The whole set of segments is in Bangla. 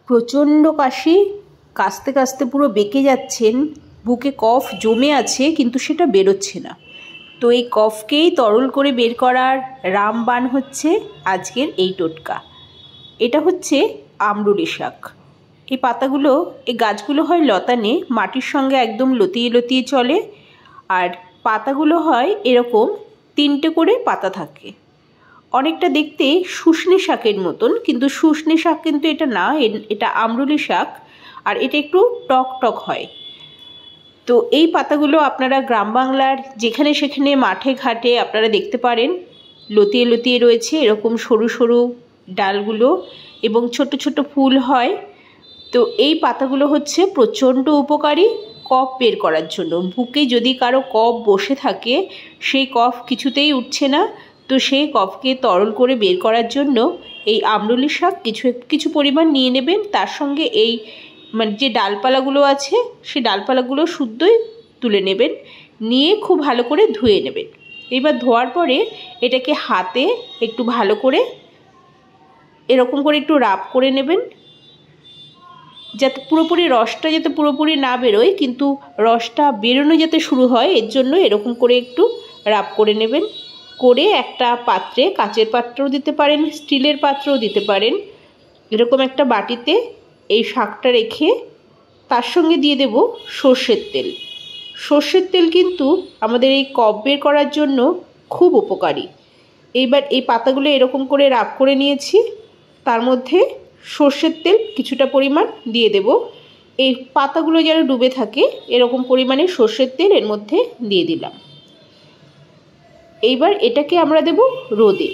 প্রচণ্ড কাশি, কাশতে কাশতে পুরো বেঁকে যাচ্ছেন, বুকে কফ জমে আছে কিন্তু সেটা বেরোচ্ছে না। তো এই কফকেই তরল করে বের করার রামবাণ হচ্ছে আজকের এই টোটকা। এটা হচ্ছে আমরুলি শাক। এই পাতাগুলো, এই গাছগুলো হয় লতানে, মাটির সঙ্গে একদম লতিয়ে লতিয়ে চলে, আর পাতাগুলো হয় এরকম 3টে করে পাতা থাকে। অনেকটা দেখতে শুশনি শাকের মতন, কিন্তু শুশনি শাক কিন্তু এটা না, এটা আমরুলি শাক, আর এটা একটু টক টক হয়। তো এই পাতাগুলো আপনারা গ্রাম বাংলার যেখানে সেখানে মাঠে ঘাটে আপনারা দেখতে পারেন, লতিয়ে লতিয়ে রয়েছে এরকম সরু সরু ডালগুলো, এবং ছোট ছোট ফুল হয়। তো এই পাতাগুলো হচ্ছে প্রচণ্ড উপকারী কফ বের করার জন্য। বুকে যদি কারো কফ বসে থাকে, সেই কফ কিছুতেই উঠছে না, তো সেই কফকে তরল করে বের করার জন্য এই আমরুলি শাক কিছু পরিমাণ নিয়ে নেবেন। তার সঙ্গে এই যে ডালপালাগুলো আছে, সেই ডালপালাগুলো শুদ্ধই তুলে নেবেন, নিয়ে খুব ভালো করে ধুয়ে নেবেন। এবার ধোয়ার পরে এটাকে হাতে একটু ভালো করে এরকম করে একটু রাব করে নেবেন, যাতে পুরোপুরি রসটা যাতে পুরোপুরি না বেরোয়, কিন্তু রসটা বেরোনো যাতে শুরু হয়, এর জন্য এরকম করে একটু রাব করে নেবেন। করে একটা পাত্রে, কাচের পাত্রও দিতে পারেন, স্টিলের পাত্রও দিতে পারেন, এরকম একটা বাটিতে এই শাকটা রেখে তার সঙ্গে দিয়ে দেব সর্ষের তেল। সর্ষের তেল কিন্তু আমাদের এই কফ বের করার জন্য খুব উপকারী। এইবার এই পাতাগুলো এরকম করে রাব করে নিয়েছি, তার মধ্যে সর্ষের তেল কিছুটা পরিমাণ দিয়ে দেব। এই পাতাগুলো যেন ডুবে থাকে এরকম পরিমাণে সর্ষের তেল এর মধ্যে দিয়ে দিলাম। এইবার এটাকে আমরা দেব রোদে।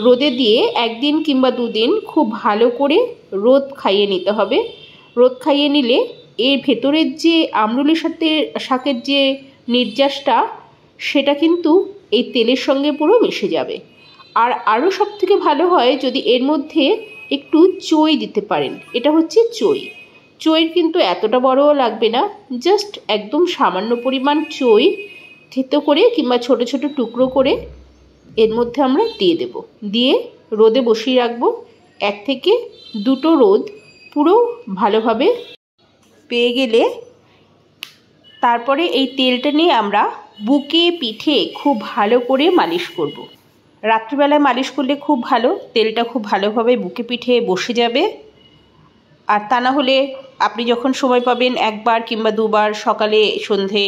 রোদে দিয়ে 1 দিন কিংবা 2 দিন খুব ভালো করে রোদ খাইয়ে নিতে হবে। রোদ খাইয়ে নিলে এর ভেতরের যে আমরুলি শাকের যে নির্যাসটা, সেটা কিন্তু এই তেলের সঙ্গে পুরো মিশে যাবে। আর আরও সবথেকে ভালো হয় যদি এর মধ্যে একটু চই দিতে পারেন। এটা হচ্ছে চই। চইয়ের কিন্তু এতটা বড়ও লাগবে না, জাস্ট একদম সামান্য পরিমাণ চই থেতো করে কিংবা ছোট ছোট টুকরো করে এর মধ্যে আমরা দিয়ে দেব। দিয়ে রোদে বসিয়ে রাখবো। 1 থেকে 2টো রোদ পুরো ভালোভাবে পেয়ে গেলে তারপরে এই তেলটা নিয়ে আমরা বুকে পিঠে খুব ভালো করে মালিশ করব। রাত্রিবেলায় মালিশ করলে খুব ভালো, তেলটা খুব ভালোভাবে বুকে পিঠে বসে যাবে। আর তা না হলে আপনি যখন সময় পাবেন 1 বার কিংবা 2 বার সকালে সন্ধে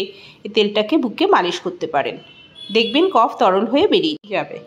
এই তেলটাকে বুকে মালিশ করতে পারেন। দেখবেন কফ তরল হয়ে বেরিয়ে যাবে।